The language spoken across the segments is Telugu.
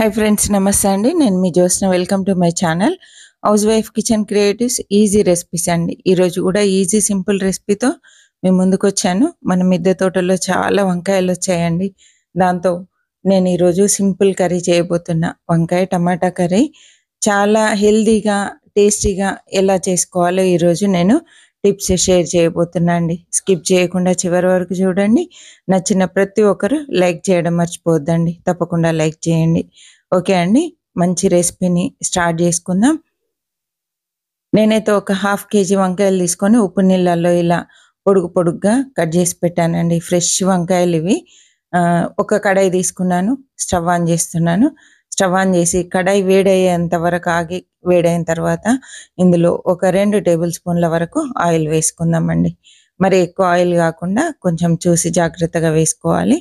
హాయ్ ఫ్రెండ్స్, నమస్తే అండి. నేను మీ Jyotsna. Welcome to my channel housewife kitchen creatives easy recipes అండి. ఈరోజు కూడా ఈజీ సింపుల్ రెసిపీతో మేము ముందుకు వచ్చాను. మన మిద్దె తోటలో చాలా వంకాయలు వచ్చాయండి. దాంతో నేను ఈరోజు సింపుల్ కర్రీ చేయబోతున్నా. వంకాయ టమాటా కర్రీ చాలా హెల్దీగా టేస్టీగా ఎలా చేసుకోవాలో ఈరోజు నేను టిప్స్ షేర్ చేయబోతున్నా అండి. స్కిప్ చేయకుండా చివరి వరకు చూడండి. నచ్చిన ప్రతి ఒక్కరు లైక్ చేయడం మర్చిపోవద్దండి. తప్పకుండా లైక్ చేయండి. ఓకే అండి, మంచి రెసిపీని స్టార్ట్ చేసుకుందాం. నేనైతే ఒక 1/2 kg వంకాయలు తీసుకొని ఉప్పు నీళ్ళల్లో ఇలా పొడుగ్గా కట్ చేసి పెట్టానండి. ఫ్రెష్ వంకాయలు ఇవి. ఒక కడాయి తీసుకున్నాను. స్టవ్ ఆన్ చేస్తున్నాను. స్టవ్ ఆన్ చేసి కడాయి వేడయ్యేంత వరకు ఆగి వేడైన తర్వాత ఇందులో ఒక 2 టేబుల్ స్పూన్ల వరకు ఆయిల్ వేసుకుందామండి. మరి ఎక్కువ ఆయిల్ కాకుండా కొంచెం చూసి జాగ్రత్తగా వేసుకోవాలి.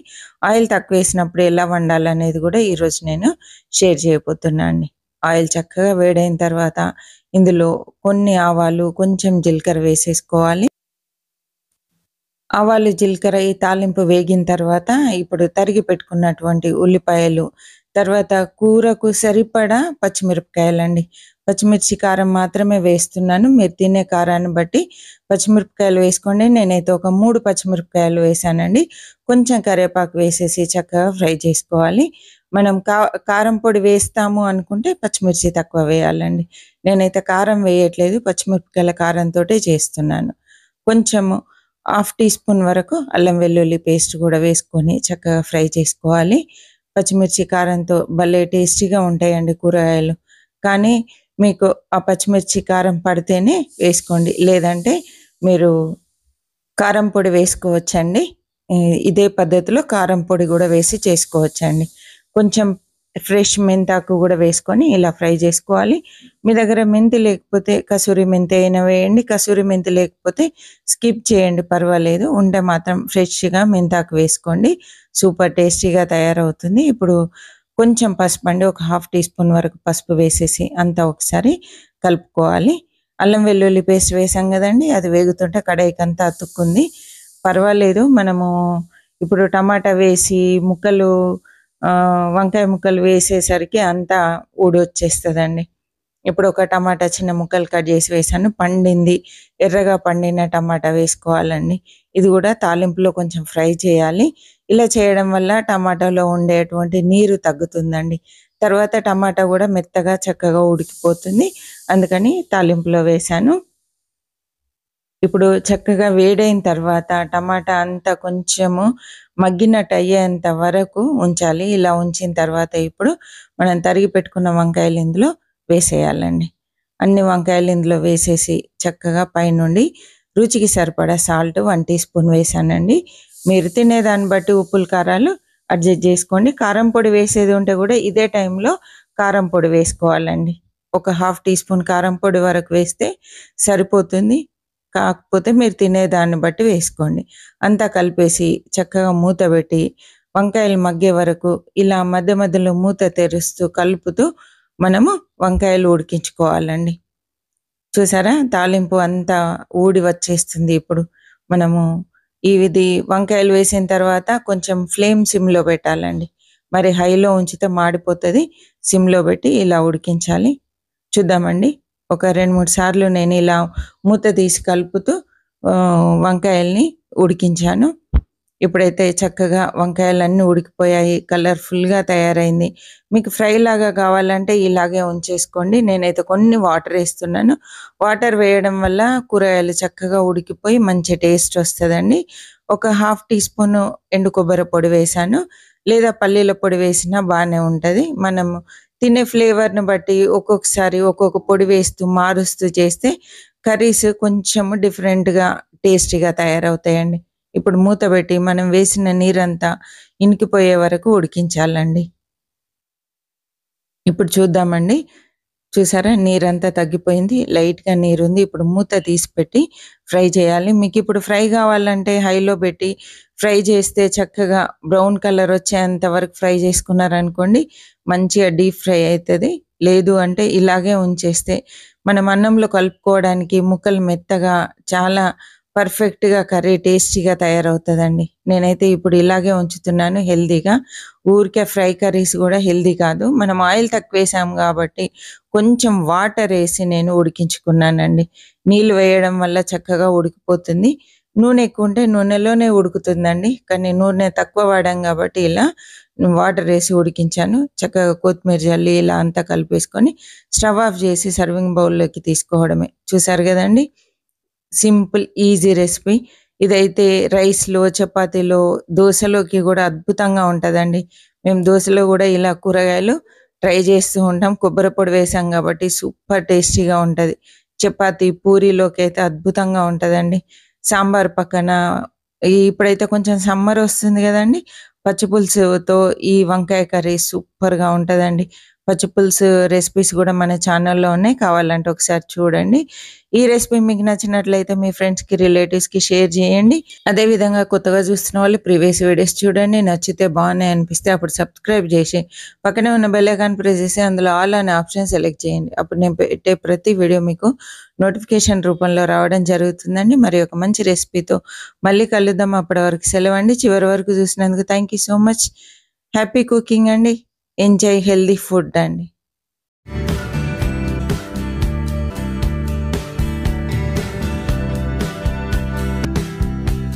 ఆయిల్ తక్కువ వేసినప్పుడు ఎలా వండాలనేది కూడా ఈరోజు నేను షేర్ చేయబోతున్నా అండి. ఆయిల్ చక్కగా వేడైన తర్వాత ఇందులో కొన్ని ఆవాలు, కొంచెం జీలకర్ర వేసేసుకోవాలి. ఆవాలు, జీలకర్ర ఈ తాలింపు వేగిన తర్వాత ఇప్పుడు తరిగి పెట్టుకున్నటువంటి ఉల్లిపాయలు, తర్వాత కూరకు సరిపడా పచ్చిమిరపకాయలండి. పచ్చిమిర్చి కారం మాత్రమే వేస్తున్నాను. మీరు తినే కారాన్ని బట్టి పచ్చిమిరపకాయలు వేసుకోండి. నేనైతే ఒక 3 పచ్చిమిరపకాయలు వేసానండి. కొంచెం కరివేపాకు వేసేసి చక్కగా ఫ్రై చేసుకోవాలి. మనం కారం పొడి వేస్తాము అనుకుంటే పచ్చిమిర్చి తక్కువ వేయాలండి. నేనైతే కారం వేయట్లేదు, పచ్చిమిరపకాయల కారంతో చేస్తున్నాను. కొంచెము 1/2 టీ స్పూన్ వరకు అల్లం వెల్లుల్లి పేస్ట్ కూడా వేసుకొని చక్కగా ఫ్రై చేసుకోవాలి. పచ్చిమిర్చి కారంతో భలే టేస్టీగా ఉంటాయండి కూరగాయలు. కానీ మీకు ఆ పచ్చిమిర్చి కారం పడితేనే వేసుకోండి, లేదంటే మీరు కారం పొడి వేసుకోవచ్చండి. ఇదే పద్ధతిలో కారం పొడి కూడా వేసి చేసుకోవచ్చండి. కొంచెం ఫ్రెష్ మెంతాకు కూడా వేసుకొని ఇలా ఫ్రై చేసుకోవాలి. మీ దగ్గర మెంతి లేకపోతే కసూరి మెంతి అయినా వేయండి. కసూరి మెంతి లేకపోతే స్కిప్ చేయండి, పర్వాలేదు. ఉంటే మాత్రం ఫ్రెష్గా మెంతాకు వేసుకోండి. సూపర్ టేస్టీగా తయారవుతుంది. ఇప్పుడు కొంచెం పసుపు అండి, ఒక 1/2 టీ స్పూన్ వరకు పసుపు వేసేసి అంతా ఒకసారి కలుపుకోవాలి. అల్లం వెల్లుల్లి పేస్ట్ వేసాం కదండి, అది వేగుతుంటే కడాయికి అంతా అతుక్కుంది. పర్వాలేదు, మనము ఇప్పుడు టమాటా వేసి వంకాయ ముక్కలు వేసేసరికి అంతా ఊడొచ్చేస్తుందండి. ఇప్పుడు ఒక టమాటా చిన్న ముక్కలు కట్ చేసి వేసాను. పండింది, ఎర్రగా పండిన టమాటా వేసుకోవాలండి. ఇది కూడా తాలింపులో కొంచెం ఫ్రై చేయాలి. ఇలా చేయడం వల్ల టమాటాలో ఉండేటువంటి నీరు తగ్గుతుందండి. తర్వాత టమాటా కూడా మెత్తగా చక్కగా ఉడికిపోతుంది. అందుకని తాలింపులో వేసాను. ఇప్పుడు చక్కగా వేడైన తర్వాత టమాటా అంతా కొంచెము మగ్గినట్టు అయ్యేంత వరకు ఉంచాలి. ఇలా ఉంచిన తర్వాత ఇప్పుడు మనం తరిగి పెట్టుకున్న వంకాయలు ఇందులో వేసేయాలండి. అన్ని వంకాయలు ఇందులో వేసేసి చక్కగా పైనుండి రుచికి సరిపడా సాల్ట్ 1 టీ స్పూన్ వేసానండి. మీరు తినేదాన్ని బట్టి ఉప్పులు కారాలు అడ్జస్ట్ చేసుకోండి. కారం పొడి వేసేది ఉంటే కూడా ఇదే టైంలో కారం పొడి వేసుకోవాలండి. ఒక 1/2 టీ స్పూన్ కారం పొడి వరకు వేస్తే సరిపోతుంది. కాకపోతే మీరు తినేదాన్ని బట్టి వేసుకోండి. అంతా కలిపేసి చక్కగా మూత పెట్టి వంకాయలు మగ్గే వరకు ఇలా మధ్య మధ్యలో మూత తెరుస్తూ కలుపుతూ మనము వంకాయలు ఉడికించుకోవాలండి. చూసారా, తాలింపు అంతా ఊడి వచ్చేస్తుంది. ఇప్పుడు మనము ఇది వంకాయలు వేసిన తర్వాత కొంచెం ఫ్లేమ్ సిమ్లో పెట్టాలండి. మరి హైలో ఉంచితే మాడిపోతుంది. సిమ్లో పెట్టి ఇలా ఉడికించాలి. చూద్దామండి, ఒక 2-3 సార్లు నేను ఇలా మూత తీసి కలుపుతూ వంకాయల్ని ఉడికించాను. ఇప్పుడైతే చక్కగా వంకాయలన్నీ ఉడికిపోయాయి, కలర్ఫుల్గా తయారైంది. మీకు ఫ్రై లాగా కావాలంటే ఇలాగే ఉంచేసుకోండి. నేనైతే కొన్ని వాటర్ వేస్తున్నాను. వాటర్ వేయడం వల్ల కూరగాయలు చక్కగా ఉడికిపోయి మంచి టేస్ట్ వస్తుందండి. ఒక 1/2 టీ స్పూన్ ఎండు కొబ్బరి పొడి వేసాను, లేదా పల్లీల పొడి వేసినా బాగానే ఉంటుంది. మనము తినే ఫ్లేవర్ని బట్టి ఒక్కొక్కసారి ఒక్కొక్క పొడి వేస్తూ మారుస్తూ చేస్తే కర్రీస్ కొంచెం డిఫరెంట్గా టేస్టీగా తయారవుతాయండి. ఇప్పుడు మూత పెట్టి మనం వేసిన నీరంతా ఇనికిపోయే వరకు ఉడికించాలండి. ఇప్పుడు చూద్దామండి. చూసారా, నీరంతా తగ్గిపోయింది, లైట్గా నీరుంది. ఇప్పుడు మూత తీసి పెట్టి ఫ్రై చేయాలి. మీకు ఇప్పుడు ఫ్రై కావాలంటే హైలో పెట్టి ఫ్రై చేస్తే చక్కగా బ్రౌన్ కలర్ వచ్చేంత వరకు ఫ్రై చేసుకున్నారనుకోండి, మంచిగా డీప్ ఫ్రై అవుతుంది. లేదు అంటే ఇలాగే ఉంచేస్తే మనం అన్నంలో కలుపుకోవడానికి ముక్కలు మెత్తగా చాలా పర్ఫెక్ట్‌గా కర్రీ టేస్టీగా తయారవుతదండి. నేనైతే ఇప్పుడు ఇలాగే ఉంచుతున్నాను హెల్తీగా. ఊరికే ఫ్రై కర్రీస్ గూడా హెల్తీ కాదు. మనం ఆయిల్ తక్కువేసాం గాబట్టి, కొంచెం వాటరేసి నేను ఉడికించుకున్నానండి. నీళ్లు వేయడం వల్ల చక్కగా ఉడికిపోతుంది. నూనె ఎక్కువుంటే నూనెలోనే ఉడుకుతుందండి. కానీ నూనె తక్కువ వాడాం గాబట్టి ఇలా వాటరేసి ఉడికించాను. చక్కగా కొత్తిమీర జల్లి ఇలా అంతా కలిపేసుకొని, స్టవ్ ఆఫ్ జేసి సర్వింగ్ బౌల్‌లోకి తీసుకోవడమే. చూసారు గదండీ! Simple easy recipe. ఇదైతే రైస్‌లో, చపాతీలో, దోసలోకి గూడా అద్భుతంగా ఉంటదండి. మేము దోసలో గూడా ఇలా కూరగాయలు ట్రై జేస్తూ ఉంటాం. కొబ్బరి పొడి వేసాం గాబట్టి సూపర్ టేస్టీగా ఉంటది. చపాతీ, పూరీలోకైతే అద్భుతంగా ఉంటదండి. సాంబార్ పక్కన ఇప్పుడైతే కొంచెం సమ్మరొస్తుంది గదండీ! పచ్చి పులుసుతో ఈ వంకాయ కర్రీ సూపర్‌గా ఉంటదండి. పచ్చి పులుసు రెసిపీస్ గూడా మన ఛానల్‌లో ఉన్నాయి. కావాలంటే ఒకసారి చూడండి. ఈ రెసిపీ మీకు నచ్చినట్లయితే మీ ఫ్రెండ్స్‌కి, రిలేటివ్స్‌కి షేర్ జేయండి. అదే విధంగా కొత్తగా చూస్తున్న వాళ్ళు ప్రీవియస్ వీడియోస్ చూడండి. నచ్చితే బాగున్నాయి అనిపిస్తే అప్పుడు సబ్స్క్రైబ్ జేసి, పక్కనే ఉన్న బెల్ ఐకాన్ ప్రెస్ చేసి అందులో ఆల్ అనే ఆప్షన్ సెలెక్ట్ చేయండి. అప్పుడు నేను పెట్టే ప్రతి వీడియో మీకు నోటిఫికేషన్ రూపంలో రావడం జరుగుతుందండి. మరి ఒక మంచి రెసిపీతో మళ్ళీ కలుద్దాం. అప్పటి వరకు సెలవండి. చివరి వరకు చూసినందుకు thank you so much. Happy cooking అండి. ఎంజాయ్ హెల్తీ ఫుడ్ అండి.